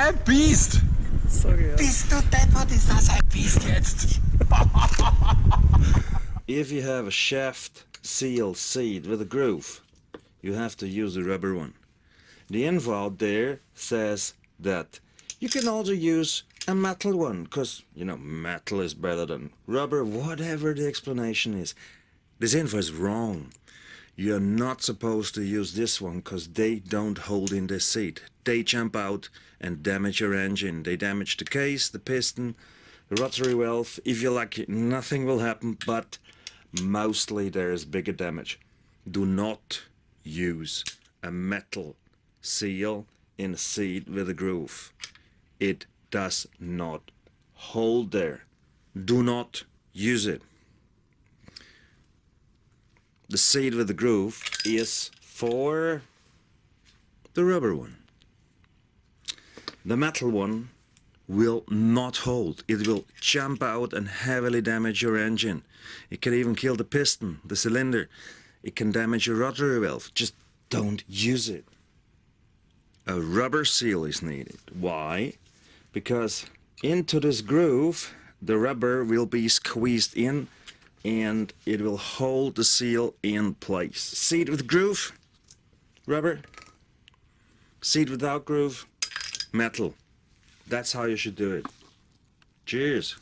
ein Biest! Sorry, ja. Bist du deppert, ist das ein Biest jetzt? If you have a shaft seal seat with a groove, you have to use the rubber one. The info out there says that you can also use a metal one, because, you know, metal is better than rubber, whatever the explanation is. This info is wrong. You're not supposed to use this one because they don't hold in the seat. They jump out and damage your engine. They damage the case, the piston, the rotary valve. If you're lucky, nothing will happen, but mostly there is bigger damage. Do not use a metal seal in a seat with a groove. It does not hold there. Do not use it. The seat with the groove is for the rubber one. The metal one will not hold. It will jump out and heavily damage your engine. It can even kill the piston, the cylinder. It can damage your rotary valve. Just don't use it. A rubber seal is needed. Why? Because into this groove the rubber will be squeezed in and it will hold the seal in place. Seat with groove, rubber. Seat without groove, metal. That's how you should do it. Cheers.